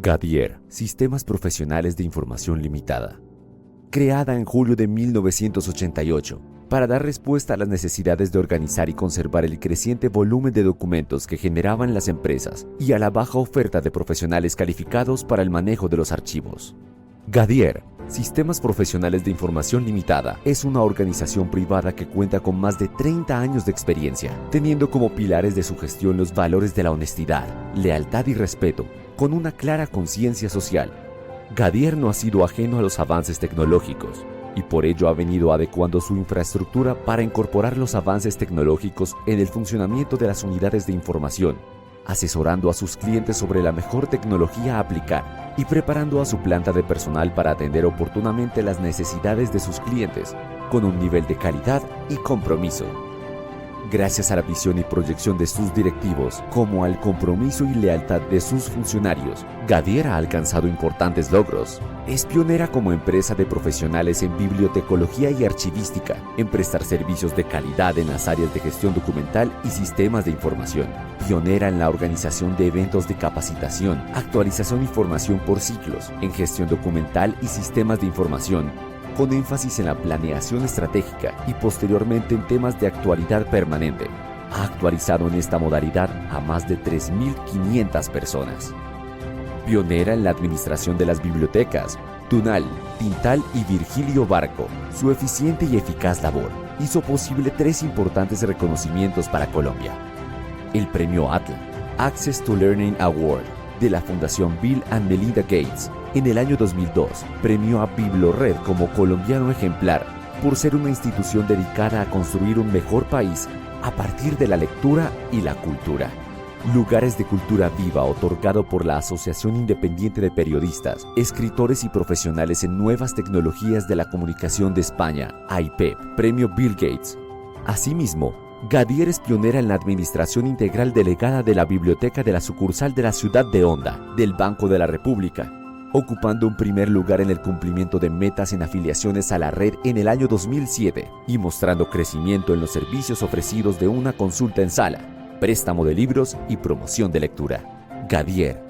Gadier, Sistemas Profesionales de Información Limitada. Creada en julio de 1988 para dar respuesta a las necesidades de organizar y conservar el creciente volumen de documentos que generaban las empresas y a la baja oferta de profesionales calificados para el manejo de los archivos. Gadier, Sistemas Profesionales de Información Limitada, es una organización privada que cuenta con más de 30 años de experiencia, teniendo como pilares de su gestión los valores de la honestidad, lealtad y respeto, con una clara conciencia social. Gadier no ha sido ajeno a los avances tecnológicos y por ello ha venido adecuando su infraestructura para incorporar los avances tecnológicos en el funcionamiento de las unidades de información, asesorando a sus clientes sobre la mejor tecnología a aplicar y preparando a su planta de personal para atender oportunamente las necesidades de sus clientes con un nivel de calidad y compromiso. Gracias a la visión y proyección de sus directivos, como al compromiso y lealtad de sus funcionarios, Gadier ha alcanzado importantes logros. Es pionera como empresa de profesionales en bibliotecología y archivística, en prestar servicios de calidad en las áreas de gestión documental y sistemas de información. Pionera en la organización de eventos de capacitación, actualización y formación por ciclos, en gestión documental y sistemas de información, con énfasis en la planeación estratégica y posteriormente en temas de actualidad permanente. Ha actualizado en esta modalidad a más de 3.500 personas. Pionera en la administración de las bibliotecas, Tunal, Tintal y Virgilio Barco. Su eficiente y eficaz labor hizo posible 3 importantes reconocimientos para Colombia. El premio Atlas, Access to Learning Award, de la Fundación Bill and Melinda Gates, en el año 2002, premió a Biblored como colombiano ejemplar por ser una institución dedicada a construir un mejor país a partir de la lectura y la cultura. Lugares de Cultura Viva, otorgado por la Asociación Independiente de Periodistas, Escritores y Profesionales en Nuevas Tecnologías de la Comunicación de España, AIPEP, premio Bill Gates. Asimismo, Gadier es pionera en la administración integral delegada de la biblioteca de la sucursal de la ciudad de Honda, del Banco de la República, ocupando un primer lugar en el cumplimiento de metas en afiliaciones a la red en el año 2007 y mostrando crecimiento en los servicios ofrecidos de una consulta en sala, préstamo de libros y promoción de lectura. Gadier,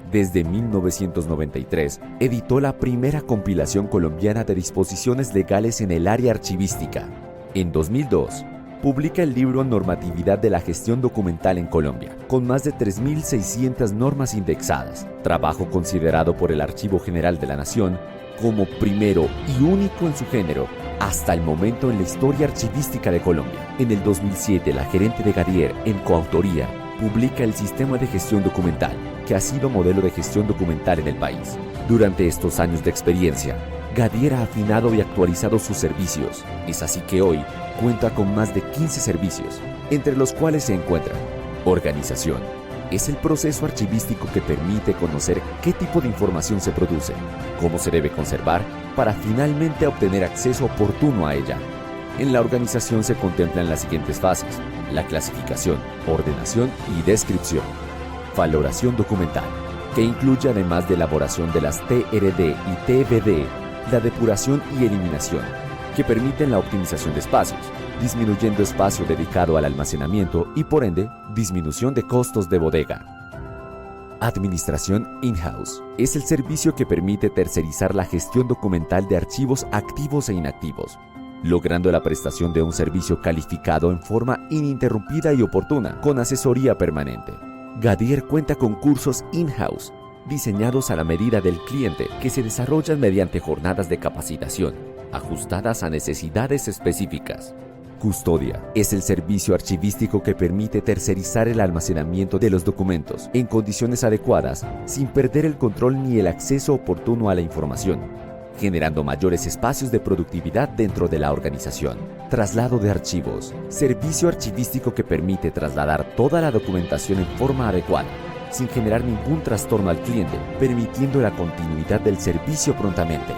desde 1993, editó la primera compilación colombiana de disposiciones legales en el área archivística. En 2002, publica el libro Normatividad de la Gestión Documental en Colombia, con más de 3.600 normas indexadas, trabajo considerado por el Archivo General de la Nación como primero y único en su género hasta el momento en la historia archivística de Colombia. En el 2007, la gerente de Gadier, en coautoría, publica el Sistema de Gestión Documental, que ha sido modelo de gestión documental en el país. Durante estos años de experiencia, Gadier ha afinado y actualizado sus servicios. Es así que hoy cuenta con más de 15 servicios, entre los cuales se encuentran organización. Es el proceso archivístico que permite conocer qué tipo de información se produce, cómo se debe conservar, para finalmente obtener acceso oportuno a ella. En la organización se contemplan las siguientes fases: la clasificación, ordenación y descripción. Valoración documental, que incluye además de elaboración de las TRD y TBD, la depuración y eliminación, que permiten la optimización de espacios, disminuyendo espacio dedicado al almacenamiento y por ende, disminución de costos de bodega. Administración in-house es el servicio que permite tercerizar la gestión documental de archivos activos e inactivos, logrando la prestación de un servicio calificado en forma ininterrumpida y oportuna, con asesoría permanente. Gadier cuenta con cursos in-house, diseñados a la medida del cliente, que se desarrollan mediante jornadas de capacitación, ajustadas a necesidades específicas. Custodia es el servicio archivístico que permite tercerizar el almacenamiento de los documentos en condiciones adecuadas, sin perder el control ni el acceso oportuno a la información, generando mayores espacios de productividad dentro de la organización. Traslado de archivos, servicio archivístico que permite trasladar toda la documentación en forma adecuada, sin generar ningún trastorno al cliente, permitiendo la continuidad del servicio prontamente.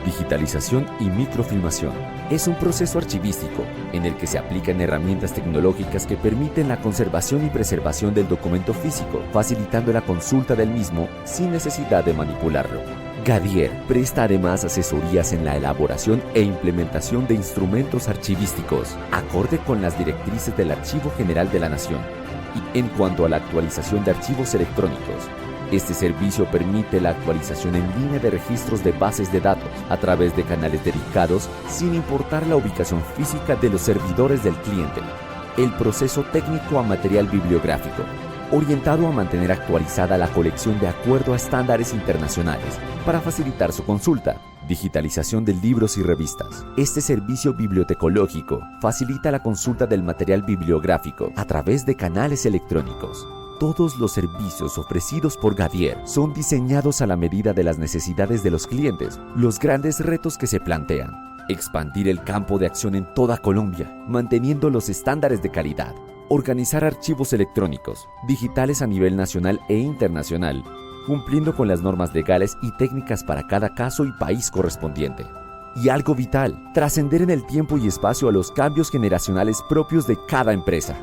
Digitalización y microfilmación es un proceso archivístico en el que se aplican herramientas tecnológicas que permiten la conservación y preservación del documento físico, facilitando la consulta del mismo sin necesidad de manipularlo. Gadier presta además asesorías en la elaboración e implementación de instrumentos archivísticos, acorde con las directrices del Archivo General de la Nación. Y en cuanto a la actualización de archivos electrónicos, Este servicio permite la actualización en línea de registros de bases de datos a través de canales dedicados sin importar la ubicación física de los servidores del cliente. El proceso técnico a material bibliográfico, orientado a mantener actualizada la colección de acuerdo a estándares internacionales para facilitar su consulta. Digitalización de libros y revistas. Este servicio bibliotecológico facilita la consulta del material bibliográfico a través de canales electrónicos. Todos los servicios ofrecidos por Gadier son diseñados a la medida de las necesidades de los clientes. Los grandes retos que se plantean: expandir el campo de acción en toda Colombia, manteniendo los estándares de calidad. Organizar archivos electrónicos, digitales a nivel nacional e internacional, cumpliendo con las normas legales y técnicas para cada caso y país correspondiente. Y algo vital: trascender en el tiempo y espacio a los cambios generacionales propios de cada empresa.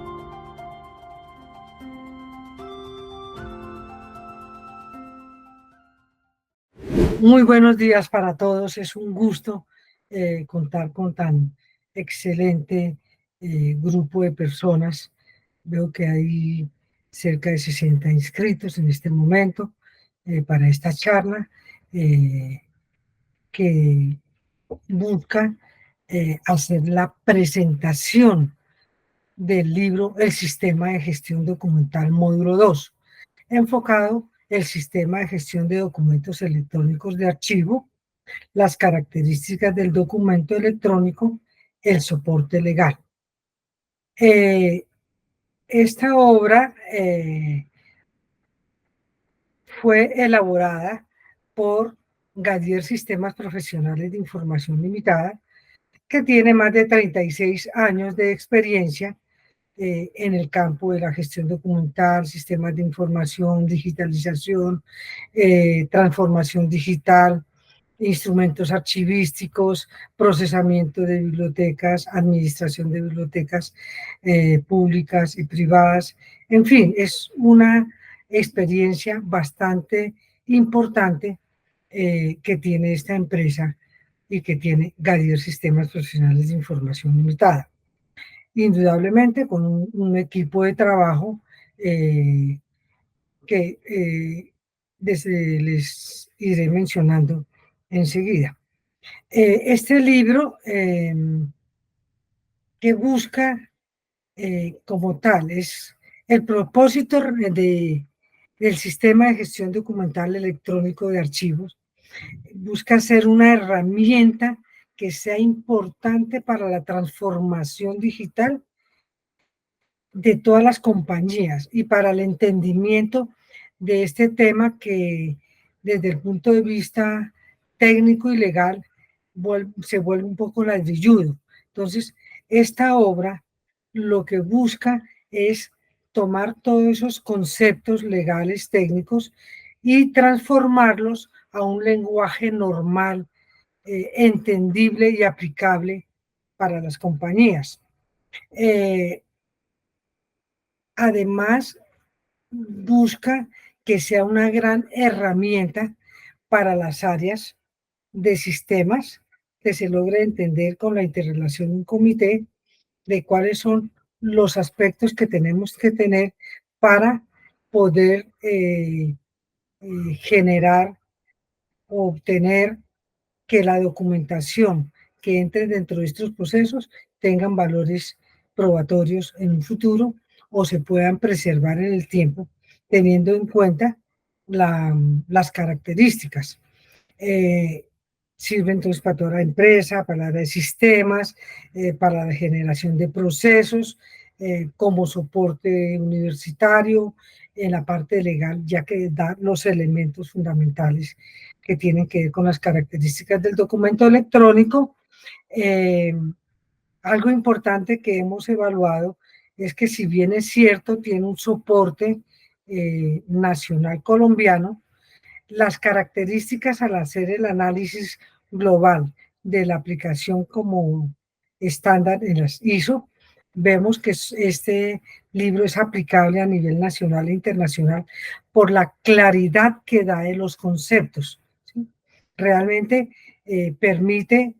Muy buenos días para todos. Es un gusto contar con tan excelente grupo de personas. Veo que hay cerca de 60 inscritos en este momento para esta charla que busca hacer la presentación del libro El Sistema de Gestión Documental Módulo 2, enfocado el sistema de gestión de documentos electrónicos de archivo, las características del documento electrónico, el soporte legal. Esta obra fue elaborada por Gadier Sistemas Profesionales de Información Limitada, que tiene más de 36 años de experiencia en el campo de la gestión documental, sistemas de información, digitalización, transformación digital, instrumentos archivísticos, procesamiento de bibliotecas, administración de bibliotecas públicas y privadas. En fin, es una experiencia bastante importante que tiene esta empresa y que tiene Gadier Sistemas Profesionales de Información Limitada. Indudablemente con un equipo de trabajo que les iré mencionando enseguida. Este libro que busca como tal es el propósito del sistema de gestión documental electrónico de archivos, busca ser una herramienta que sea importante para la transformación digital de todas las compañías y para el entendimiento de este tema que desde el punto de vista técnico y legal se vuelve un poco ladrilludo. Entonces, esta obra lo que busca es tomar todos esos conceptos legales técnicos y transformarlos a un lenguaje normal, entendible y aplicable para las compañías. Además, busca que sea una gran herramienta para las áreas de sistemas, que se logre entender con la interrelación de un comité de cuáles son los aspectos que tenemos que tener para poder generar o obtener que la documentación que entre dentro de estos procesos tengan valores probatorios en un futuro o se puedan preservar en el tiempo, teniendo en cuenta las características. Sirve entonces para toda la empresa, para la área de sistemas, para la generación de procesos, como soporte universitario, en la parte legal, ya que da los elementos fundamentales que tienen que ver con las características del documento electrónico. Algo importante que hemos evaluado es que, si bien es cierto, tiene un soporte nacional colombiano, las características al hacer el análisis global de la aplicación como estándar en las ISO, vemos que este libro es aplicable a nivel nacional e internacional por la claridad que da de los conceptos, ¿sí? Realmente permite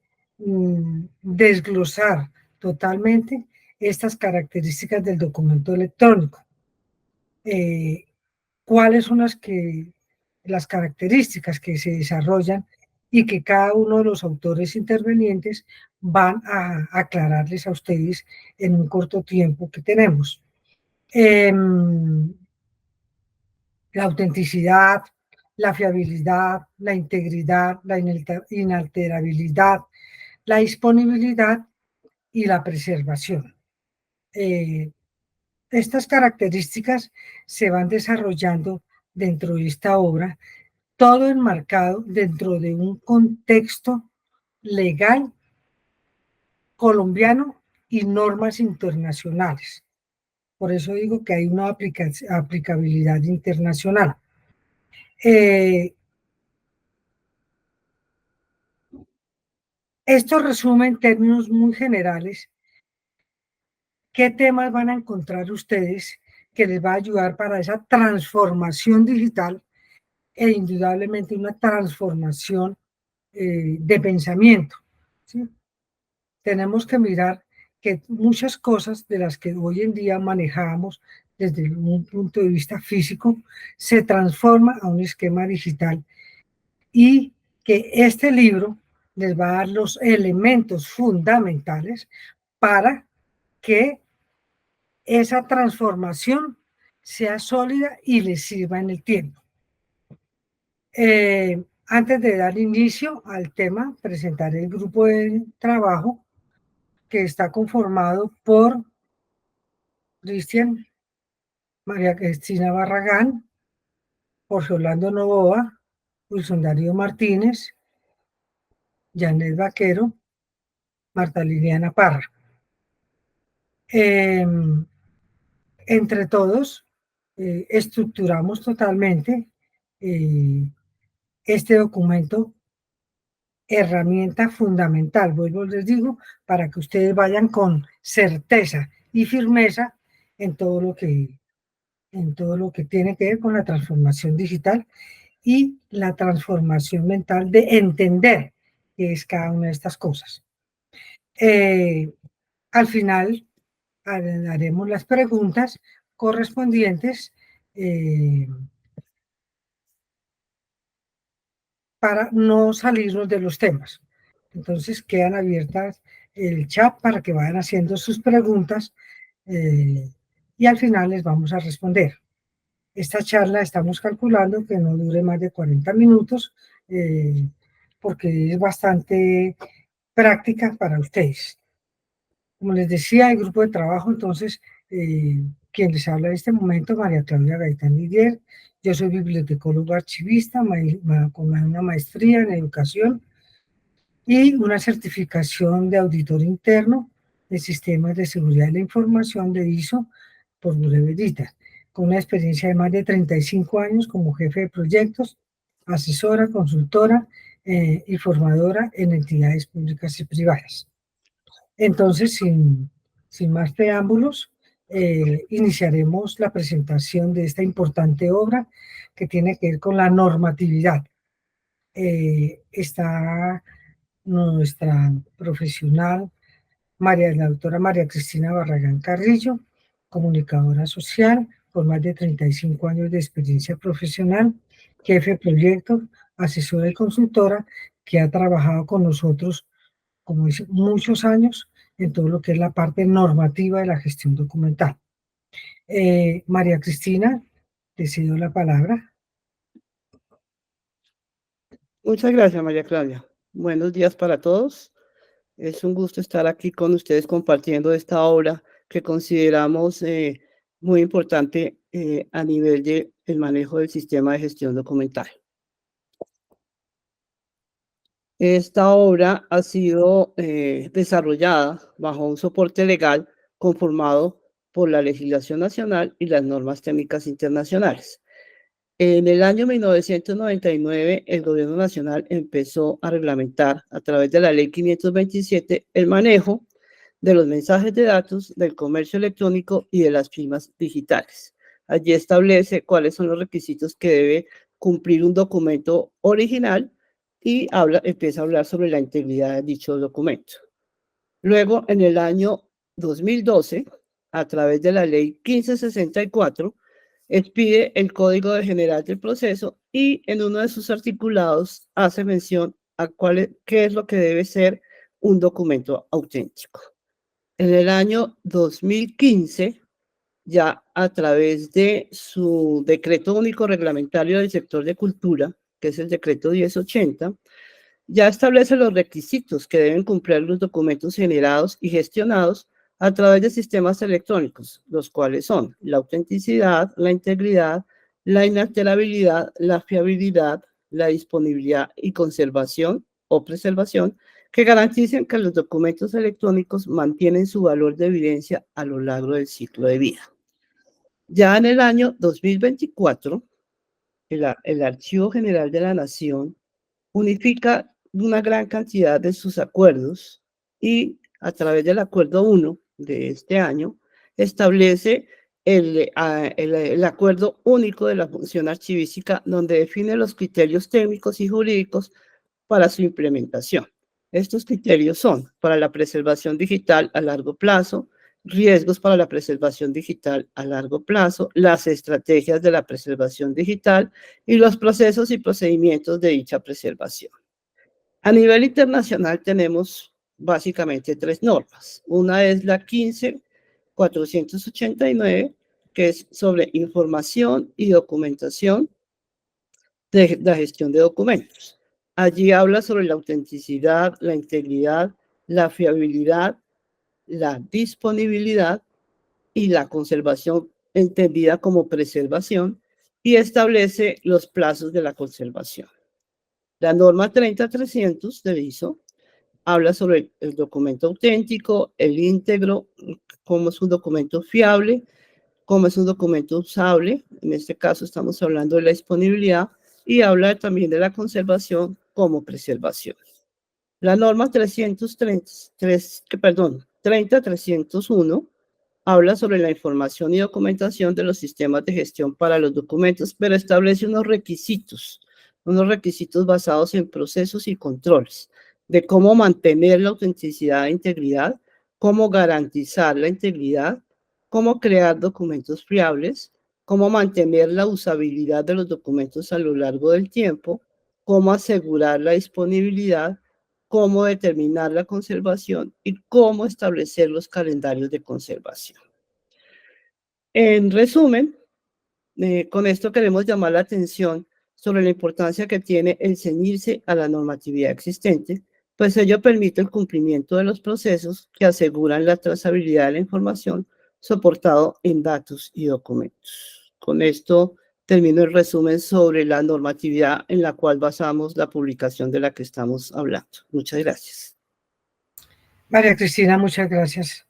desglosar totalmente estas características del documento electrónico. cuáles son las características que se desarrollan y que cada uno de los autores intervenientes van a aclararles a ustedes en un corto tiempo que tenemos. La autenticidad, la fiabilidad, la integridad, la inalterabilidad, la disponibilidad y la preservación. Estas características se van desarrollando dentro de esta obra, todo enmarcado dentro de un contexto legal colombiano y normas internacionales. Por eso digo que hay una aplicabilidad internacional. Esto resume en términos muy generales qué temas van a encontrar ustedes que les va a ayudar para esa transformación digital e indudablemente una transformación de pensamiento, ¿sí? Tenemos que mirar que muchas cosas de las que hoy en día manejamos desde un punto de vista físico se transforma a un esquema digital y que este libro les va a dar los elementos fundamentales para que esa transformación sea sólida y les sirva en el tiempo. Antes de dar inicio al tema, presentaré el grupo de trabajo que está conformado por Cristian, María Cristina Barragán, Jorge Orlando Novoa, Wilson Darío Martínez, Janet Vaquero, Marta Liliana Parra. Entre todos, estructuramos totalmente este documento, herramienta fundamental, vuelvo les digo, para que ustedes vayan con certeza y firmeza en todo lo que tiene que ver con la transformación digital y la transformación mental de entender qué es cada una de estas cosas. Al final haremos las preguntas correspondientes para no salirnos de los temas. Entonces quedan abiertas el chat para que vayan haciendo sus preguntas y al final les vamos a responder. Esta charla estamos calculando que no dure más de 40 minutos porque es bastante práctica para ustedes. Como les decía, el grupo de trabajo, entonces, quien les habla en este momento, María Claudia Gaitán Didier. Yo soy bibliotecólogo archivista con una maestría en educación y una certificación de auditor interno de sistemas de seguridad de la información de ISO por Bureveditas, con una experiencia de más de 35 años como jefe de proyectos, asesora, consultora y formadora en entidades públicas y privadas. Entonces, sin más preámbulos, iniciaremos la presentación de esta importante obra que tiene que ver con la normatividad. Está nuestra profesional, la doctora María Cristina Barragán Carrillo, comunicadora social, con más de 35 años de experiencia profesional, jefe de proyecto, asesora y consultora, que ha trabajado con nosotros, como dice, muchos años en todo lo que es la parte normativa de la gestión documental. María Cristina, te cedo la palabra. Muchas gracias, María Claudia. Buenos días para todos. Es un gusto estar aquí con ustedes compartiendo esta obra que consideramos muy importante a nivel del manejo del sistema de gestión documental. Esta obra ha sido desarrollada bajo un soporte legal conformado por la legislación nacional y las normas técnicas internacionales. En el año 1999, el Gobierno Nacional empezó a reglamentar a través de la Ley 527 el manejo de los mensajes de datos, del comercio electrónico y de las firmas digitales. Allí establece cuáles son los requisitos que debe cumplir un documento original y empieza a hablar sobre la integridad de dicho documento. Luego, en el año 2012, a través de la Ley 1564, expide el código general del proceso y en uno de sus articulados hace mención a qué es lo que debe ser un documento auténtico. En el año 2015, ya a través de su decreto único reglamentario del sector de cultura, que es el decreto 1080, ya establece los requisitos que deben cumplir los documentos generados y gestionados a través de sistemas electrónicos, los cuales son la autenticidad, la integridad, la inalterabilidad, la fiabilidad, la disponibilidad y conservación o preservación, que garanticen que los documentos electrónicos mantienen su valor de evidencia a lo largo del ciclo de vida. Ya en el año 2024, el Archivo General de la Nación unifica una gran cantidad de sus acuerdos y a través del acuerdo 1 de este año establece el acuerdo único de la función archivística, donde define los criterios técnicos y jurídicos para su implementación. Estos criterios son para la preservación digital a largo plazo, riesgos para la preservación digital a largo plazo, las estrategias de la preservación digital y los procesos y procedimientos de dicha preservación. A nivel internacional tenemos básicamente 3 normas. Una es la 15489, que es sobre información y documentación de la gestión de documentos. Allí habla sobre la autenticidad, la integridad, la fiabilidad, la disponibilidad y la conservación entendida como preservación y establece los plazos de la conservación. La norma 30300 del ISO habla sobre el documento auténtico, el íntegro, cómo es un documento fiable, cómo es un documento usable. En este caso estamos hablando de la disponibilidad y habla también de la conservación como preservación. La norma 30301 habla sobre la información y documentación de los sistemas de gestión para los documentos, pero establece unos requisitos basados en procesos y controles de cómo mantener la autenticidad e integridad, cómo garantizar la integridad, cómo crear documentos fiables, cómo mantener la usabilidad de los documentos a lo largo del tiempo, cómo asegurar la disponibilidad, cómo determinar la conservación y cómo establecer los calendarios de conservación. En resumen, con esto queremos llamar la atención sobre la importancia que tiene el ceñirse a la normatividad existente, pues ello permite el cumplimiento de los procesos que aseguran la trazabilidad de la información soportado en datos y documentos. Con esto termino el resumen sobre la normatividad en la cual basamos la publicación de la que estamos hablando. Muchas gracias. María Cristina, muchas gracias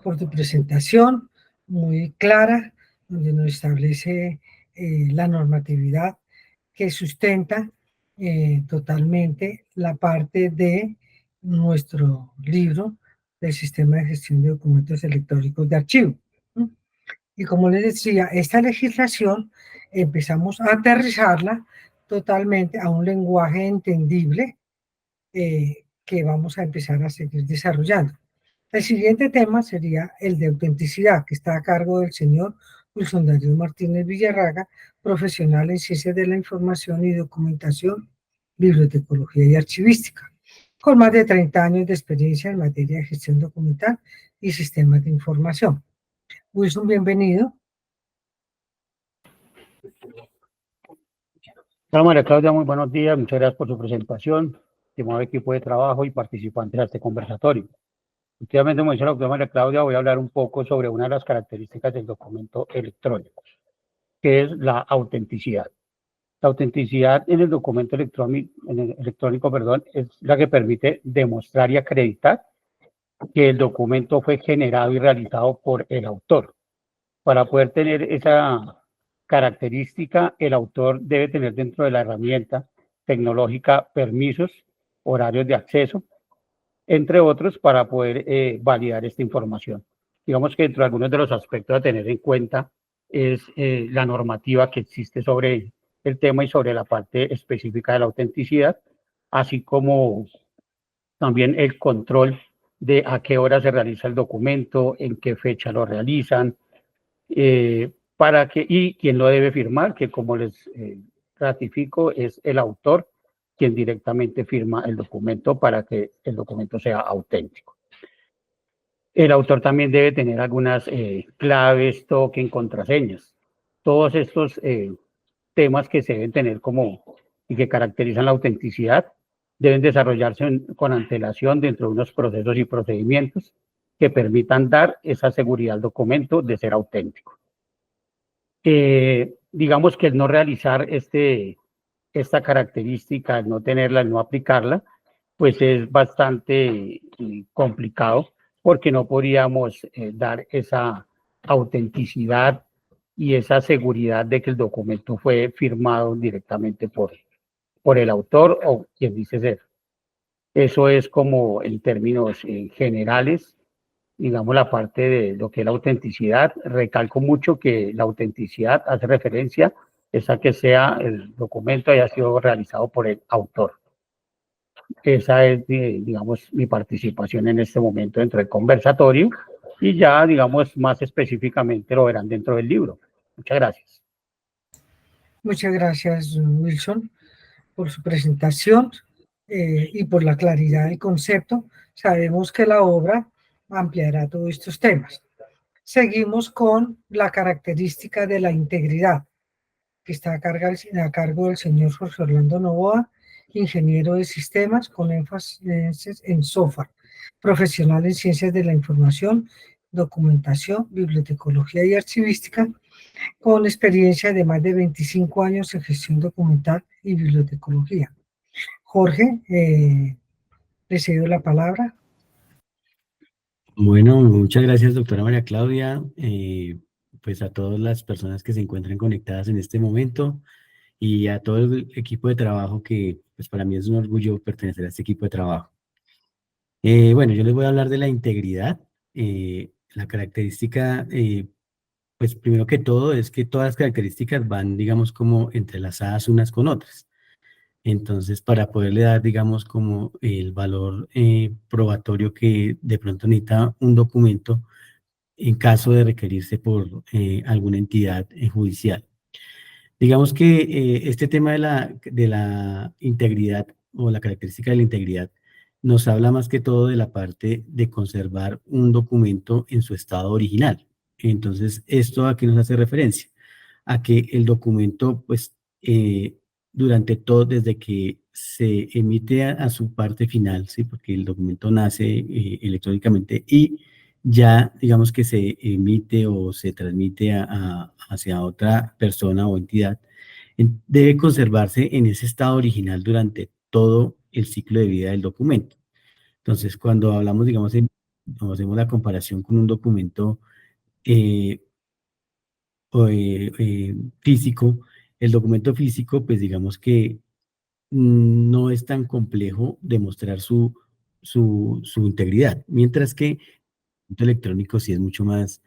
por tu presentación, muy clara, donde nos establece la normatividad que sustenta totalmente la parte de nuestro libro del Sistema de Gestión de Documentos Electrónicos de Archivo. Y como les decía, esta legislación empezamos a aterrizarla totalmente a un lenguaje entendible que vamos a empezar a seguir desarrollando. El siguiente tema sería el de autenticidad, que está a cargo del señor Wilson Darío Martínez Villarraga, profesional en Ciencias de la Información y Documentación, Bibliotecología y Archivística, con más de 30 años de experiencia en materia de gestión documental y sistemas de información. Wilson, bienvenido. Hola María Claudia, muy buenos días, muchas gracias por su presentación, estimado equipo de trabajo y participantes de este conversatorio. Efectivamente, como dice la doctora María Claudia, voy a hablar un poco sobre una de las características del documento electrónico, que es la autenticidad. La autenticidad en el documento electrónico, es la que permite demostrar y acreditar que el documento fue generado y realizado por el autor. Para poder tener esa característica, el autor debe tener dentro de la herramienta tecnológica permisos, horarios de acceso, entre otros, para poder validar esta información. Digamos que dentro de algunos de los aspectos a tener en cuenta es la normativa que existe sobre el tema y sobre la parte específica de la autenticidad, así como también el control de a qué hora se realiza el documento, en qué fecha lo realizan, y quien lo debe firmar, que como les ratifico, es el autor quien directamente firma el documento para que el documento sea auténtico. El autor también debe tener algunas claves, token, contraseñas. Todos estos temas que se deben tener y que caracterizan la autenticidad deben desarrollarse con antelación dentro de unos procesos y procedimientos que permitan dar esa seguridad al documento de ser auténtico. Digamos que el no realizar esta característica, el no tenerla, el no aplicarla, pues es bastante complicado porque no podríamos dar esa autenticidad y esa seguridad de que el documento fue firmado directamente por el autor o quien dice ser. Eso es como en términos generales, digamos, la parte de lo que es la autenticidad. Recalco mucho que la autenticidad hace referencia a que el documento haya sido realizado por el autor. Esa es, digamos, mi participación en este momento dentro del conversatorio y ya, digamos, más específicamente lo verán dentro del libro. Muchas gracias. Muchas gracias, Wilson, por su presentación y por la claridad del concepto. Sabemos que la obra ampliará todos estos temas. Seguimos con la característica de la integridad, que está a cargo del señor Jorge Orlando Novoa, ingeniero de sistemas con énfasis en software, profesional en ciencias de la información, documentación, bibliotecología y archivística, con experiencia de más de 25 años en gestión documental y bibliotecología. Jorge, le cedo la palabra. Bueno, muchas gracias, doctora María Claudia, pues a todas las personas que se encuentran conectadas en este momento y a todo el equipo de trabajo que pues para mí es un orgullo pertenecer a este equipo de trabajo. Bueno, yo les voy a hablar de la integridad. La característica, pues primero que todo es que todas las características van, digamos, como entrelazadas unas con otras. Entonces, para poderle dar, digamos, como el valor probatorio que de pronto necesita un documento en caso de requerirse por alguna entidad judicial. Digamos que este tema de la integridad o la característica de la integridad nos habla más que todo de la parte de conservar un documento en su estado original. Entonces, ¿esto a qué nos hace referencia? A que el documento, pues, durante todo, desde que se emite a su parte final, ¿sí? Porque el documento nace electrónicamente y ya, digamos que se emite o se transmite hacia otra persona o entidad, debe conservarse en ese estado original durante todo el ciclo de vida del documento. Entonces, cuando hablamos, digamos, cuando hacemos la comparación con un documento físico, el documento físico, pues digamos que no es tan complejo demostrar su integridad, mientras que el documento electrónico sí es mucho más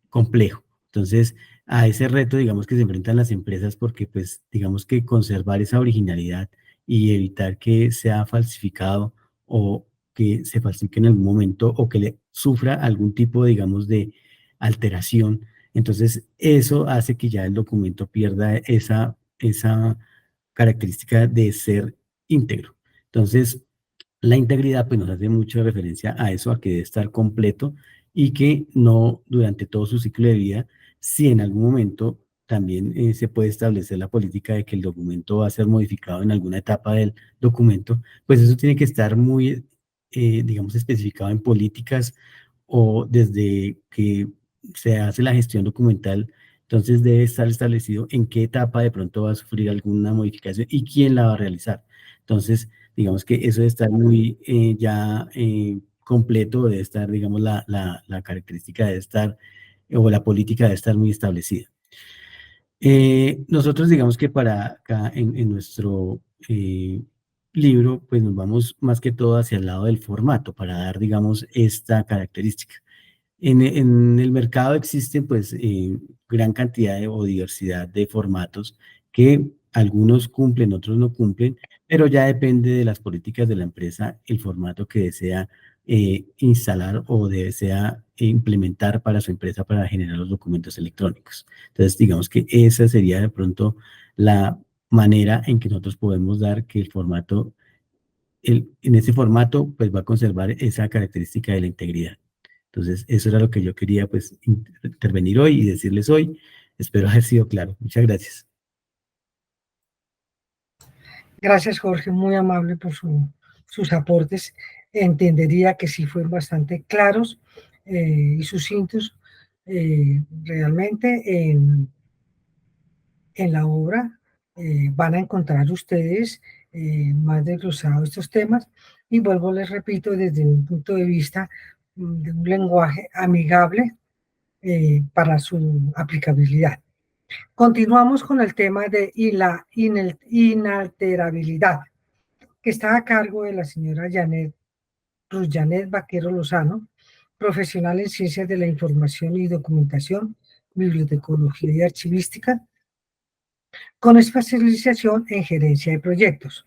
complejo. Entonces, a ese reto, digamos que se enfrentan las empresas porque, pues, digamos que conservar esa originalidad y evitar que sea falsificado o que se falsifique en algún momento o que le sufra algún tipo, digamos, de alteración. Entonces, eso hace que ya el documento pierda esa característica de ser íntegro. Entonces, la integridad pues nos hace mucha referencia a eso, a que debe estar completo y que no durante todo su ciclo de vida, si en algún momento también se puede establecer la política de que el documento va a ser modificado en alguna etapa del documento, pues eso tiene que estar muy, digamos, especificado en políticas o desde que se hace la gestión documental. Entonces debe estar establecido en qué etapa de pronto va a sufrir alguna modificación y quién la va a realizar. Entonces, digamos que eso debe estar muy ya completo, debe estar, digamos, la característica debe estar, o la política debe estar muy establecida. Nosotros, digamos que para acá en nuestro libro, pues nos vamos más que todo hacia el lado del formato, para dar, digamos, esta característica. En el mercado existen pues gran cantidad o diversidad de formatos que algunos cumplen, otros no cumplen, pero ya depende de las políticas de la empresa el formato que desea instalar o desea implementar para su empresa para generar los documentos electrónicos. Entonces, digamos que esa sería de pronto la manera en que nosotros podemos dar que el formato, en ese formato, pues va a conservar esa característica de la integridad. Entonces, eso era lo que yo quería, pues, intervenir hoy y decirles hoy. Espero haber sido claro. Muchas gracias. Gracias, Jorge, muy amable por sus aportes. Entendería que sí fueron bastante claros y sucintos realmente en la obra. Van a encontrar ustedes más desglosados estos temas y vuelvo, les repito, desde un punto de vista de un lenguaje amigable para su aplicabilidad. Continuamos con el tema de la inalterabilidad, que está a cargo de la señora Ruth Janet Vaquero Lozano, profesional en Ciencias de la Información y Documentación, Bibliotecología y Archivística, con especialización en gerencia de proyectos,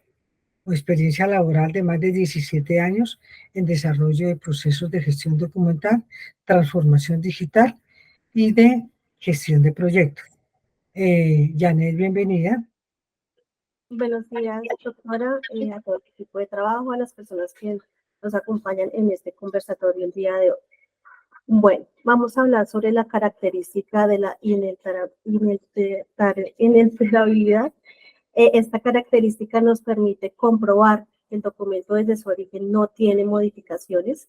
o experiencia laboral de más de 17 años en desarrollo de procesos de gestión documental, transformación digital y de gestión de proyectos. Janet, bienvenida. Buenos días, doctora, a todo el equipo de trabajo, a las personas que nos acompañan en este conversatorio el día de hoy. Bueno, vamos a hablar sobre la característica de la inalterabilidad. Esta característica nos permite comprobar que el documento desde su origen no tiene modificaciones.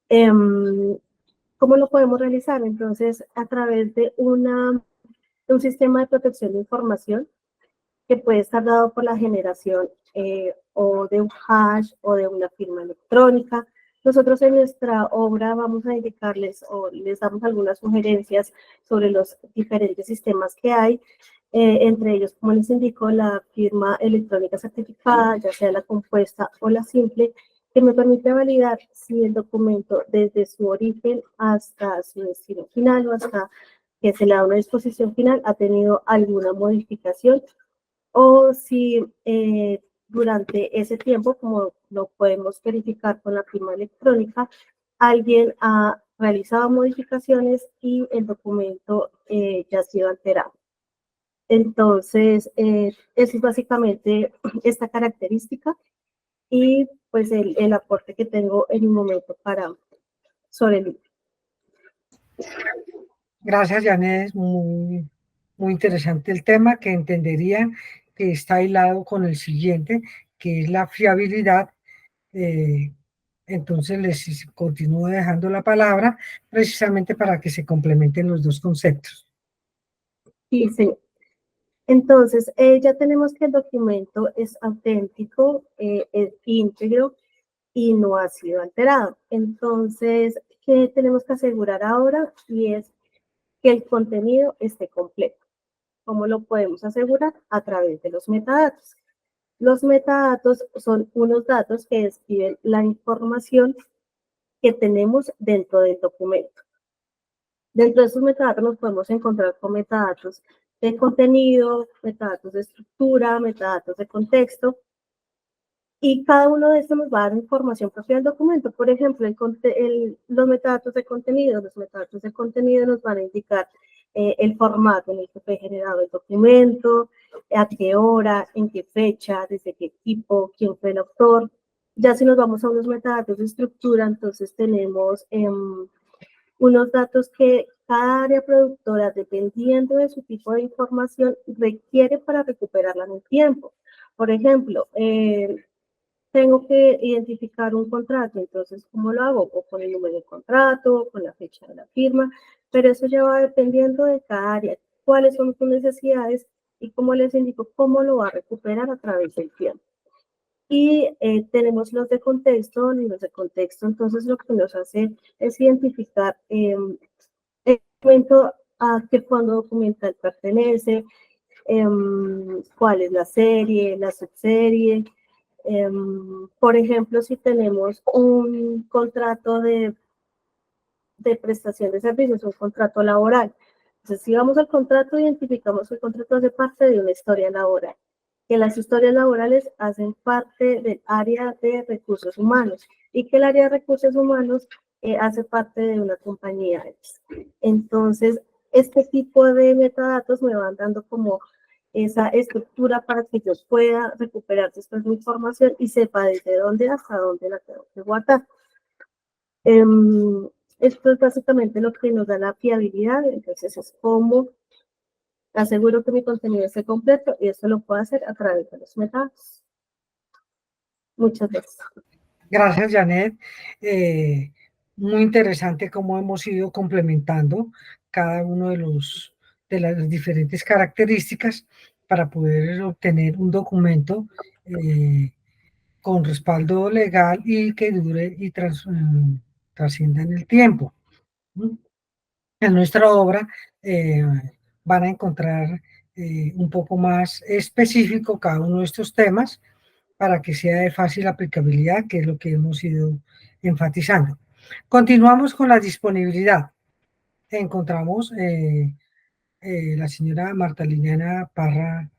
¿Cómo lo podemos realizar? Entonces, a través de un sistema de protección de información que puede estar dado por la generación o de un hash o de una firma electrónica. Nosotros en nuestra obra vamos a indicarles o les damos algunas sugerencias sobre los diferentes sistemas que hay, entre ellos, como les indico, la firma electrónica certificada, ya sea la compuesta o la simple, que me permite validar si el documento desde su origen hasta su destino final o hasta que se le da una disposición final ha tenido alguna modificación, o si durante ese tiempo, como lo podemos verificar con la firma electrónica, alguien ha realizado modificaciones y el documento ya ha sido alterado. Entonces, eso es básicamente esta característica y pues el aporte que tengo en un momento sobre el libro. Gracias, Janet. Muy interesante el tema, que entenderían que está hilado con el siguiente, que es la fiabilidad. Entonces les continúo dejando la palabra precisamente para que se complementen los dos conceptos. Sí, señor. Entonces, ya tenemos que el documento es auténtico, es íntegro y no ha sido alterado. Entonces, ¿qué tenemos que asegurar ahora? Y es que el contenido esté completo. ¿Cómo lo podemos asegurar? A través de los metadatos. Los metadatos son unos datos que describen la información que tenemos dentro del documento. Dentro de esos metadatos nos podemos encontrar con metadatos de contenido, metadatos de estructura, metadatos de contexto, y cada uno de estos nos va a dar información propia del documento. Por ejemplo, los metadatos de contenido nos van a indicar el formato en el que fue generado el documento, a qué hora, en qué fecha, desde qué tipo, quién fue el autor. Ya si nos vamos a unos metadatos de estructura, entonces tenemos unos datos que cada área productora, dependiendo de su tipo de información, requiere para recuperarla en el tiempo. Por ejemplo, tengo que identificar un contrato, entonces, ¿cómo lo hago? O con el número del contrato, con la fecha de la firma, pero eso ya va dependiendo de cada área, cuáles son sus necesidades y, como les indico, cómo lo va a recuperar a través del tiempo. Y tenemos los de contexto, entonces lo que nos hace es identificar el momento a qué fondo documental pertenece, cuál es la serie, la subserie. Por ejemplo, si tenemos un contrato de prestación de servicios, un contrato laboral. Entonces, si vamos al contrato, identificamos que el contrato hace parte de una historia laboral. que las historias laborales hacen parte del área de recursos humanos y que el área de recursos humanos hace parte de una compañía. Entonces, este tipo de metadatos me van dando como esa estructura para que yo pueda recuperar después mi información y sepa desde dónde hasta dónde la tengo que guardar. Esto es básicamente lo que nos da la fiabilidad, entonces es como aseguro que mi contenido esté completo y eso lo puedo hacer a través de los metadatos. Muchas gracias. Gracias, Janet. Muy interesante cómo hemos ido complementando cada uno de las diferentes características para poder obtener un documento con respaldo legal y que dure y trascienda en el tiempo. En nuestra obra van a encontrar un poco más específico cada uno de estos temas para que sea de fácil aplicabilidad, que es lo que hemos ido enfatizando. Continuamos con la disponibilidad. Encontramos la señora Marta Liliana Parra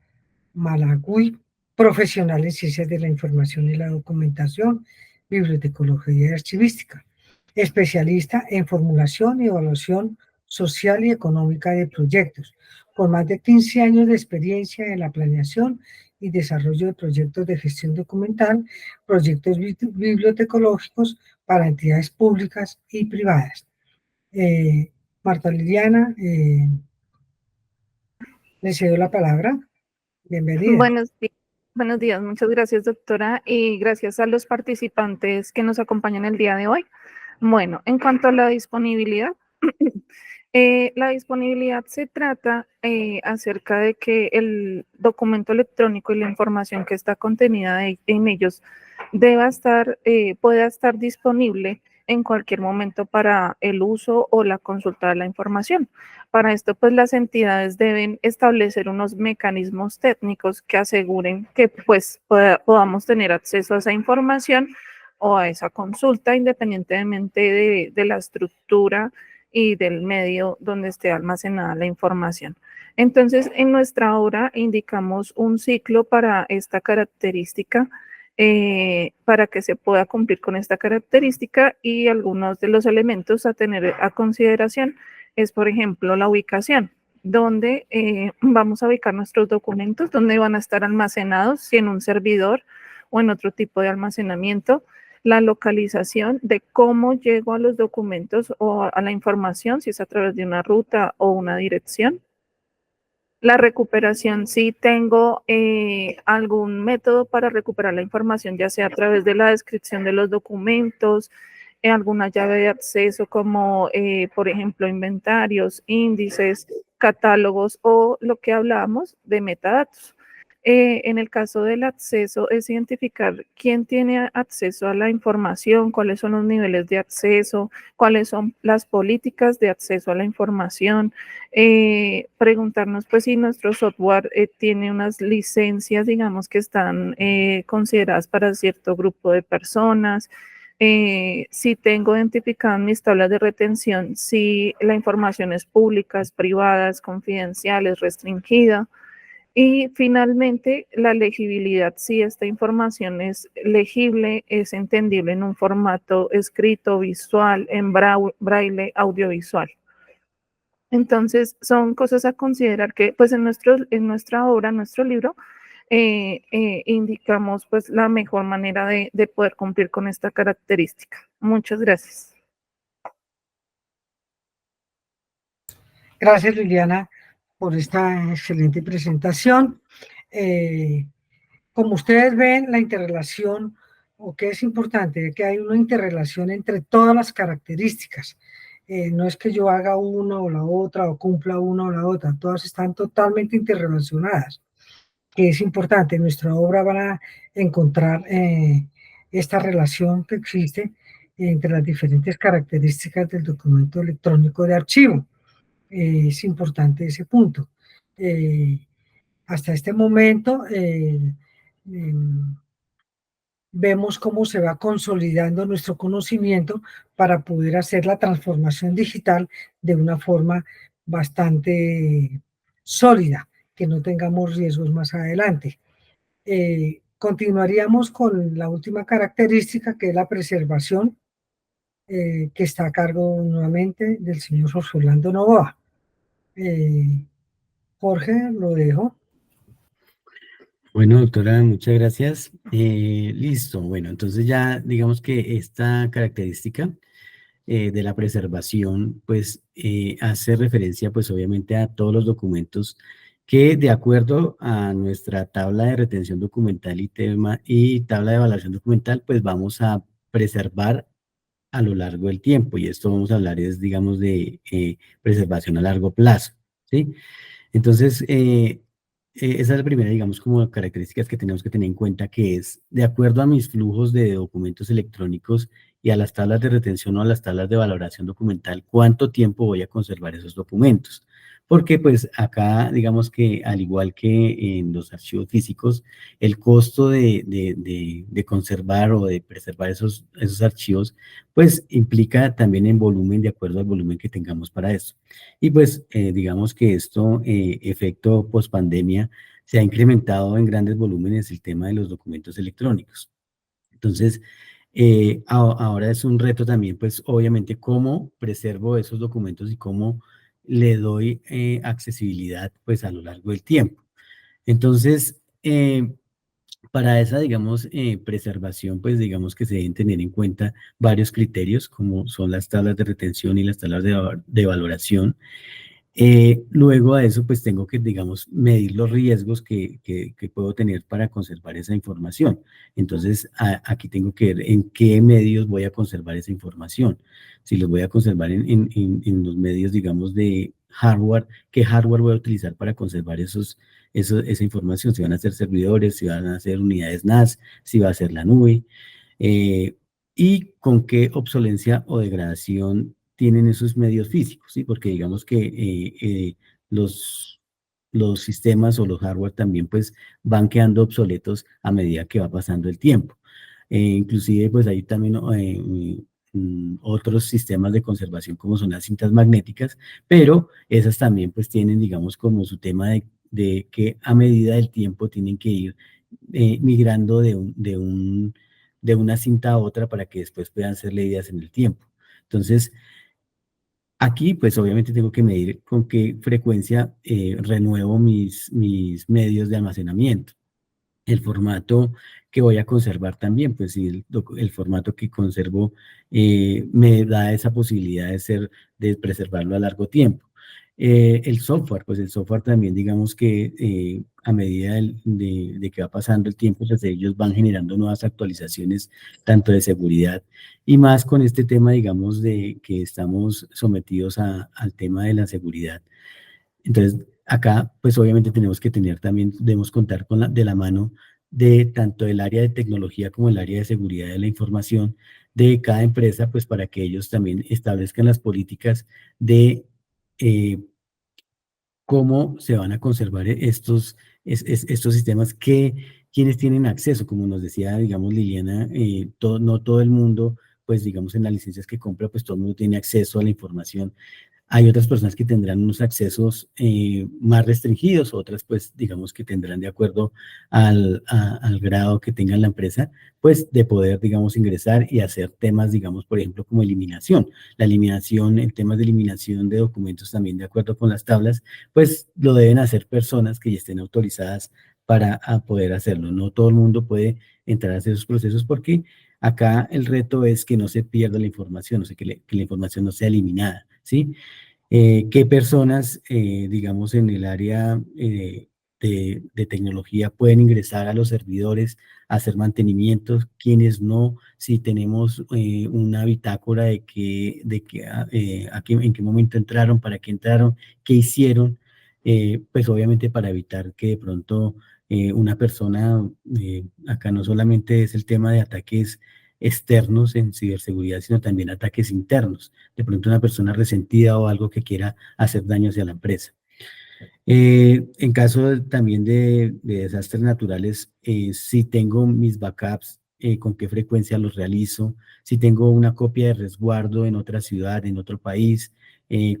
Malagüey, profesional en ciencias de la información y la documentación, bibliotecología y archivística, especialista en formulación y evaluación social y económica de proyectos, con más de 15 años de experiencia en la planeación y desarrollo de proyectos de gestión documental, proyectos bibliotecológicos para entidades públicas y privadas. Marta Liliana, le cedo la palabra. Bienvenida. Buenos días, muchas gracias, doctora, y gracias a los participantes que nos acompañan el día de hoy. Bueno, en cuanto a la disponibilidad, la disponibilidad se trata acerca de que el documento electrónico y la información que está contenida en ellos pueda estar disponible en cualquier momento para el uso o la consulta de la información. Para esto, pues las entidades deben establecer unos mecanismos técnicos que aseguren que pues podamos tener acceso a esa información o a esa consulta independientemente de la estructura y del medio donde esté almacenada la información. Entonces, en nuestra obra indicamos un ciclo para esta característica, para que se pueda cumplir con esta característica, y algunos de los elementos a tener a consideración es, por ejemplo, la ubicación, donde vamos a ubicar nuestros documentos, donde van a estar almacenados, si en un servidor o en otro tipo de almacenamiento, la localización de cómo llego a los documentos o a la información, si es a través de una ruta o una dirección. La recuperación, si tengo algún método para recuperar la información, ya sea a través de la descripción de los documentos, alguna llave de acceso como, por ejemplo, inventarios, índices, catálogos o lo que hablábamos de metadatos. En el caso del acceso es identificar quién tiene acceso a la información, cuáles son los niveles de acceso, cuáles son las políticas de acceso a la información, preguntarnos pues si nuestro software tiene unas licencias, digamos, que están consideradas para cierto grupo de personas, si tengo identificado en mis tablas de retención si la información es pública, es privada, es confidencial, es restringida. Y finalmente, la legibilidad, si esta información es legible, es entendible en un formato escrito, visual, en braille, audiovisual. Entonces, son cosas a considerar que, pues, en nuestra obra, en nuestro libro, indicamos, pues, la mejor manera de poder cumplir con esta característica. Muchas gracias. Gracias, Liliana, por esta excelente presentación. Como ustedes ven, la interrelación, o que es importante, que hay una interrelación entre todas las características. No es que yo haga una o la otra, o cumpla una o la otra, todas están totalmente interrelacionadas, que es importante. En nuestra obra van a encontrar esta relación que existe entre las diferentes características del documento electrónico de archivo. Es importante ese punto. Hasta este momento vemos cómo se va consolidando nuestro conocimiento para poder hacer la transformación digital de una forma bastante sólida, que no tengamos riesgos más adelante. Continuaríamos con la última característica, que es la preservación, que está a cargo nuevamente del señor José Orlando Novoa. Jorge, lo dejo. Bueno, doctora, muchas gracias. Listo. Bueno, entonces ya digamos que esta característica de la preservación, pues hace referencia, pues obviamente a todos los documentos que de acuerdo a nuestra tabla de retención documental y tabla de evaluación documental, pues vamos a preservar a lo largo del tiempo. Y esto vamos a hablar es, digamos, de preservación a largo plazo, ¿sí? Entonces, esa es la primera, digamos, como características que tenemos que tener en cuenta, que es, de acuerdo a mis flujos de documentos electrónicos y a las tablas de retención o a las tablas de valoración documental, ¿cuánto tiempo voy a conservar esos documentos? Porque pues acá, digamos que al igual que en los archivos físicos, el costo de conservar o de preservar esos archivos, pues implica también en volumen, de acuerdo al volumen que tengamos para eso. Y pues digamos que esto, efecto post-pandemia, se ha incrementado en grandes volúmenes el tema de los documentos electrónicos. Entonces, ahora es un reto también, pues obviamente, cómo preservo esos documentos y cómo le doy accesibilidad, pues a lo largo del tiempo. Entonces, para esa, digamos, preservación, pues digamos que se deben tener en cuenta varios criterios, como son las tablas de retención y las tablas de valoración. Luego a eso, pues tengo que, digamos, medir los riesgos que puedo tener para conservar esa información. Entonces, aquí tengo que ver en qué medios voy a conservar esa información. Si los voy a conservar en los medios, digamos, de hardware, ¿qué hardware voy a utilizar para conservar esa información? Si van a ser servidores, si van a ser unidades NAS, si va a ser la nube. Y con qué obsolencia o degradación tienen esos medios físicos, ¿sí? Porque digamos que los sistemas o los hardware también pues van quedando obsoletos a medida que va pasando el tiempo. Inclusive pues hay también otros sistemas de conservación como son las cintas magnéticas, pero esas también pues tienen digamos como su tema de que a medida del tiempo tienen que ir migrando de una cinta a otra para que después puedan ser leídas en el tiempo. Entonces, aquí, pues obviamente tengo que medir con qué frecuencia renuevo mis medios de almacenamiento. El formato que voy a conservar también, pues si el formato que conservo me da esa posibilidad de preservarlo a largo tiempo. El software, pues el software también, digamos que a medida de que va pasando el tiempo, pues ellos van generando nuevas actualizaciones, tanto de seguridad y más con este tema, digamos, de que estamos sometidos al tema de la seguridad. Entonces, acá, pues obviamente tenemos que tener también, debemos contar de la mano de tanto el área de tecnología como el área de seguridad de la información de cada empresa, pues para que ellos también establezcan las políticas de cómo se van a conservar estos sistemas, quienes tienen acceso, como nos decía, digamos, Liliana, no todo el mundo, pues digamos en las licencias que compra, pues todo el mundo tiene acceso a la información. Hay otras personas que tendrán unos accesos más restringidos, otras pues digamos que tendrán de acuerdo al grado que tenga la empresa, pues de poder digamos ingresar y hacer temas digamos por ejemplo como eliminación. La eliminación, en temas de eliminación de documentos también de acuerdo con las tablas, pues lo deben hacer personas que ya estén autorizadas para poder hacerlo. No todo el mundo puede entrar a hacer esos procesos porque acá el reto es que no se pierda la información, o sea, que la información no sea eliminada, ¿sí? ¿Qué personas, digamos, en el área de tecnología pueden ingresar a los servidores, a hacer mantenimientos? ¿Quiénes no? Si tenemos una bitácora de en qué momento entraron, para qué entraron, qué hicieron, pues obviamente para evitar que de pronto una persona, acá no solamente es el tema de ataques externos en ciberseguridad, sino también ataques internos. De pronto una persona resentida o algo que quiera hacer daño hacia la empresa. En caso también de desastres naturales, si tengo mis backups, con qué frecuencia los realizo, si tengo una copia de resguardo en otra ciudad, en otro país,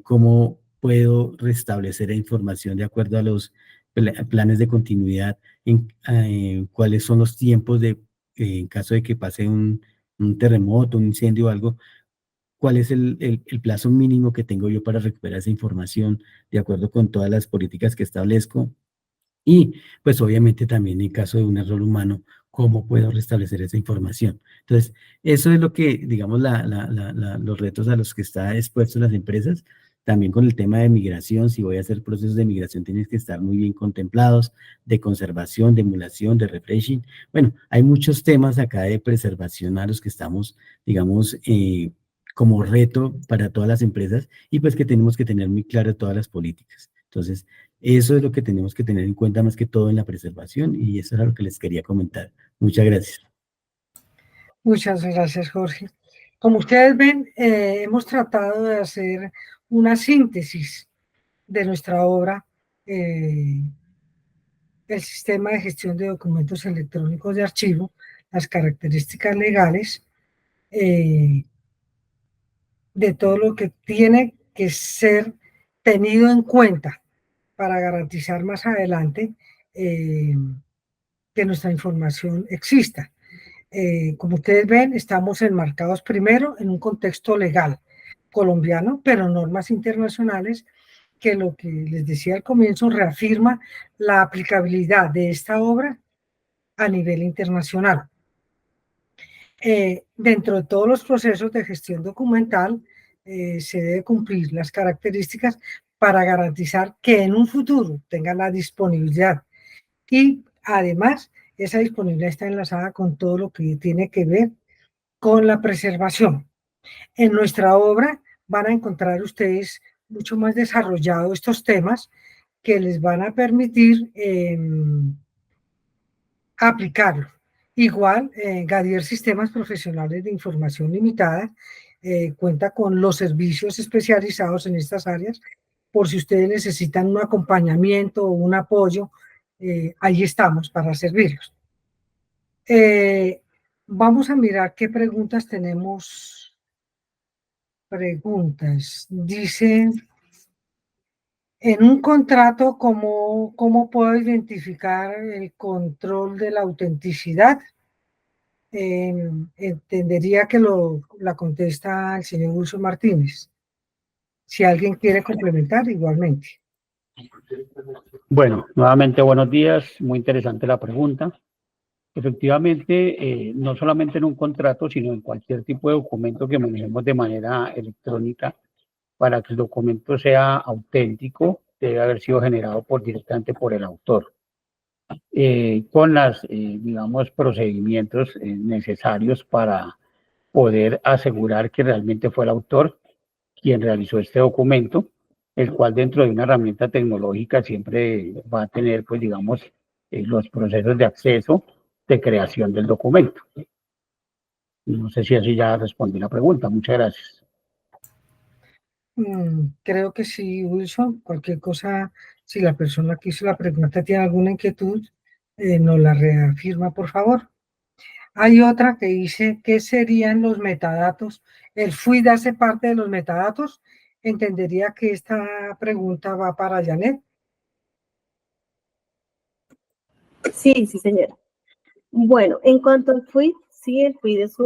cómo puedo restablecer la información de acuerdo planes de continuidad, cuáles son los tiempos en caso de que pase un terremoto, un incendio o algo, cuál es el plazo mínimo que tengo yo para recuperar esa información de acuerdo con todas las políticas que establezco. Y pues obviamente también en caso de un error humano, ¿cómo puedo restablecer esa información? Entonces, eso es lo que, digamos, los retos a los que está expuestos las empresas. También con el tema de migración, si voy a hacer procesos de migración, tienen que estar muy bien contemplados, de conservación, de emulación, de refreshing. Bueno, hay muchos temas acá de preservación a los que estamos, digamos, como reto para todas las empresas y pues que tenemos que tener muy claras todas las políticas. Entonces, eso es lo que tenemos que tener en cuenta más que todo en la preservación y eso es lo que les quería comentar. Muchas gracias. Muchas gracias, Jorge. Como ustedes ven, hemos tratado de hacer una síntesis de nuestra obra, el sistema de gestión de documentos electrónicos de archivo, las características legales, de todo lo que tiene que ser tenido en cuenta para garantizar más adelante que nuestra información exista. Como ustedes ven, estamos enmarcados primero en un contexto legal colombiano, pero normas internacionales que, lo que les decía al comienzo, reafirma la aplicabilidad de esta obra a nivel internacional. Dentro de todos los procesos de gestión documental, se debe cumplir las características para garantizar que en un futuro tenga la disponibilidad y además esa disponibilidad está enlazada con todo lo que tiene que ver con la preservación. En nuestra obra van a encontrar ustedes mucho más desarrollados estos temas que les van a permitir aplicarlo. Igual, Gadier Sistemas Profesionales de Información Limitada cuenta con los servicios especializados en estas áreas por si ustedes necesitan un acompañamiento o un apoyo, ahí estamos para servirlos. Vamos a mirar qué preguntas tenemos. Preguntas. Dice, en un contrato, ¿cómo puedo identificar el control de la autenticidad? Entendería que la contesta el señor Wilson Martínez. Si alguien quiere complementar, igualmente. Bueno, nuevamente buenos días, muy interesante la pregunta. Efectivamente, no solamente en un contrato, sino en cualquier tipo de documento que manejemos de manera electrónica, para que el documento sea auténtico, debe haber sido generado directamente por el autor, con las, digamos, procedimientos necesarios para poder asegurar que realmente fue el autor quien realizó este documento, el cual dentro de una herramienta tecnológica siempre va a tener, pues, digamos, los procesos de acceso de creación del documento. No sé si así ya respondí la pregunta. Muchas gracias. Creo que sí, Wilson. Cualquier cosa, si la persona que hizo la pregunta tiene alguna inquietud, nos la reafirma, por favor. Hay otra que dice, ¿qué serían los metadatos? ¿El FUID hace parte de los metadatos? Entendería que esta pregunta va para Janet. Sí, sí, señora. Bueno, en cuanto al FUID, sí, el FUID es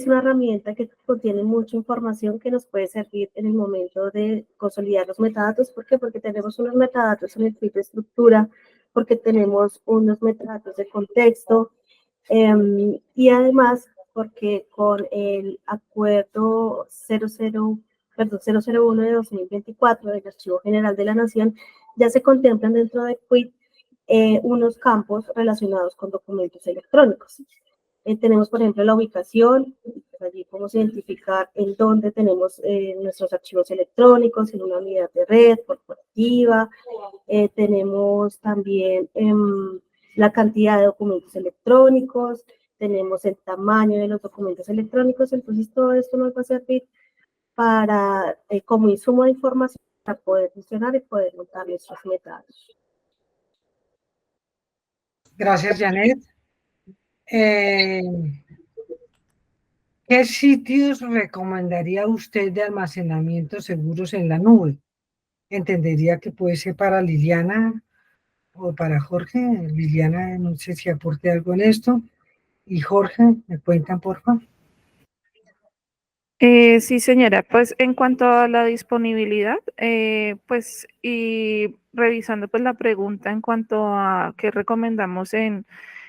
una herramienta que contiene mucha información que nos puede servir en el momento de consolidar los metadatos. ¿Por qué? Porque tenemos unos metadatos en el FUID de estructura, porque tenemos unos metadatos de contexto, y además porque con el acuerdo 001 de 2024 del Archivo General de la Nación, ya se contemplan dentro del FUID unos campos relacionados con documentos electrónicos. Tenemos, por ejemplo, la ubicación, allí podemos identificar en dónde tenemos nuestros archivos electrónicos, en una unidad de red corporativa. Tenemos también la cantidad de documentos electrónicos, tenemos el tamaño de los documentos electrónicos. Entonces, todo esto nos va a servir para, como insumo de información, para poder funcionar y poder montar nuestros metadatos. Gracias, Janet. ¿Qué sitios recomendaría usted de almacenamiento seguros en la nube? entendería que puede ser para Liliana o para Jorge. Liliana, no sé si aporte algo en esto. Y Jorge, ¿me cuentan, por favor? Sí, señora, pues en cuanto a la disponibilidad, pues y revisando pues la pregunta en cuanto a qué recomendamos en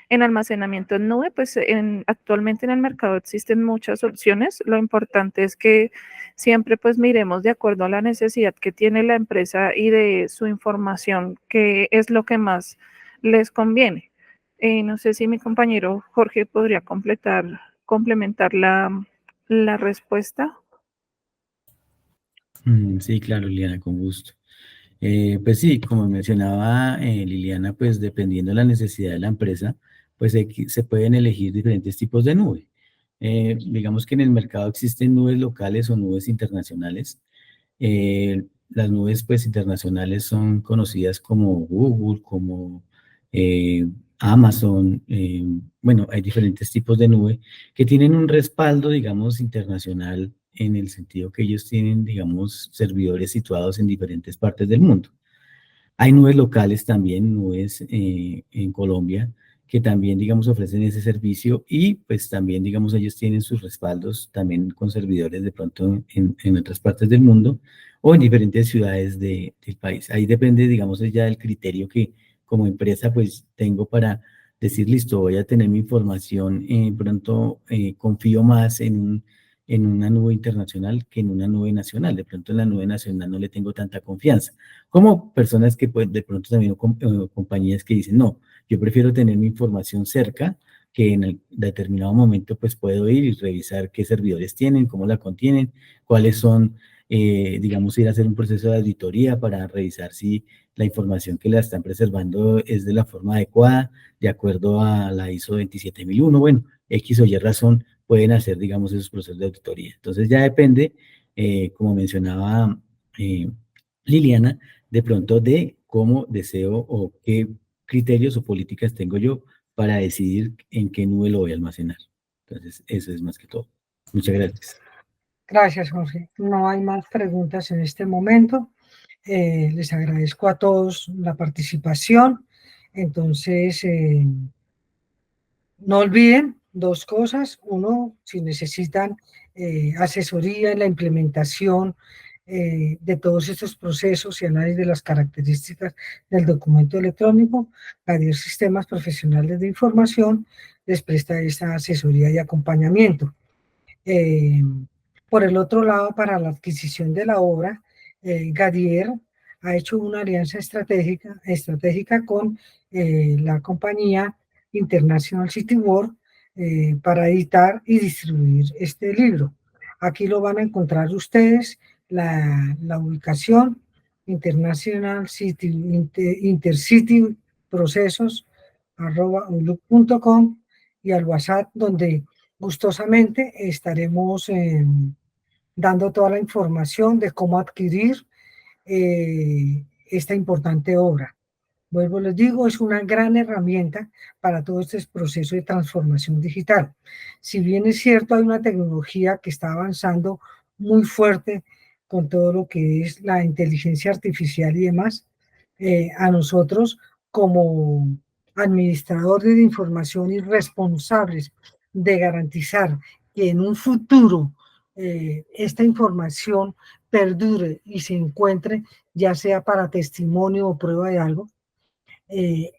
almacenamiento en nube, pues actualmente en el mercado existen muchas opciones. Lo importante es que siempre pues miremos de acuerdo a la necesidad que tiene la empresa y de su información, qué es lo que más les conviene. No sé si mi compañero Jorge podría complementar la respuesta. Sí, claro, Liliana, con gusto. Pues sí, como mencionaba Liliana, pues dependiendo de la necesidad de la empresa, pues se pueden elegir diferentes tipos de nube. Digamos que en el mercado existen nubes locales o nubes internacionales. Las nubes pues internacionales son conocidas como Google, como eh, Amazon. Bueno, hay diferentes tipos de nube que tienen un respaldo, digamos, internacional en el sentido que ellos tienen, digamos, servidores situados en diferentes partes del mundo. Hay nubes locales también, nubes en Colombia, que también, digamos, ofrecen ese servicio y pues también, digamos, ellos tienen sus respaldos también con servidores de pronto en otras partes del mundo o en diferentes ciudades del país. Ahí depende, digamos, ya del criterio que como empresa pues tengo para decir, listo, voy a tener mi información, pronto confío más en una nube internacional que en una nube nacional. De pronto en la nube nacional no le tengo tanta confianza como personas que pues, de pronto también, compañías que dicen, no, yo prefiero tener mi información cerca, que en el determinado momento pues puedo ir y revisar qué servidores tienen, cómo la contienen, cuáles son, digamos, ir a hacer un proceso de auditoría para revisar si la información que la están preservando es de la forma adecuada, de acuerdo a la ISO 27001, bueno, X o Y razón, pueden hacer, digamos, esos procesos de auditoría. Entonces ya depende, como mencionaba Liliana, de pronto de cómo deseo o qué criterios o políticas tengo yo para decidir en qué nube lo voy a almacenar. Entonces, eso es más que todo. Muchas gracias. Gracias, Jorge. No hay más preguntas en este momento. Les agradezco a todos la participación. Entonces, no olviden dos cosas. Uno, si necesitan asesoría en la implementación de todos estos procesos y análisis de las características del documento electrónico, Gadier Sistemas Profesionales de Información les presta esta asesoría y acompañamiento. Eh, por el otro lado, para la adquisición de la obra, Gadier ha hecho una alianza estratégica con la compañía International City World para editar y distribuir este libro. Aquí lo van a encontrar ustedes, la ubicación, International City, Intercity Procesos, @outlook.com, y al WhatsApp, donde gustosamente estaremos dando toda la información de cómo adquirir esta importante obra. Vuelvo, les digo, es una gran herramienta para todo este proceso de transformación digital. Si bien es cierto, hay una tecnología que está avanzando muy fuerte con todo lo que es la inteligencia artificial y demás, a nosotros como administradores de información y responsables de garantizar que en un futuro esta información perdure y se encuentre, ya sea para testimonio o prueba de algo, eh,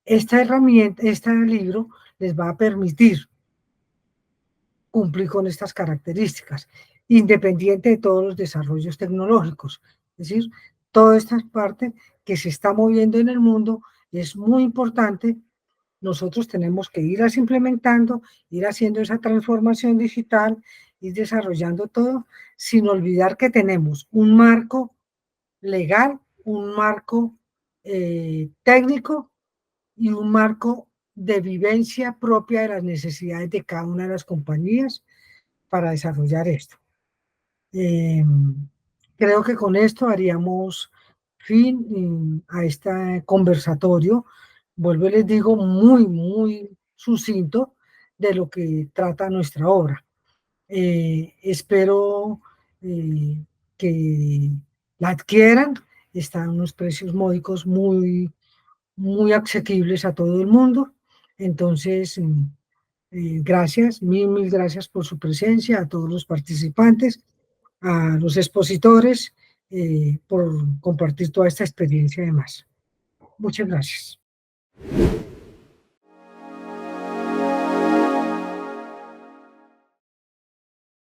esta herramienta, este libro les va a permitir cumplir con estas características, independiente de todos los desarrollos tecnológicos. Es decir, toda esta parte que se está moviendo en el mundo es muy importante. Nosotros tenemos que irlas implementando, ir haciendo esa transformación digital, ir desarrollando todo, sin olvidar que tenemos un marco legal, un marco técnico y un marco de vivencia propia de las necesidades de cada una de las compañías para desarrollar esto. Creo que con esto haríamos fin a este conversatorio. Vuelvo y les digo, muy sucinto de lo que trata nuestra obra. Espero que la adquieran está a unos precios módicos muy asequibles a todo el mundo. Entonces, gracias, mil gracias por su presencia, a todos los participantes, a los expositores, por compartir toda esta experiencia además. Muchas gracias.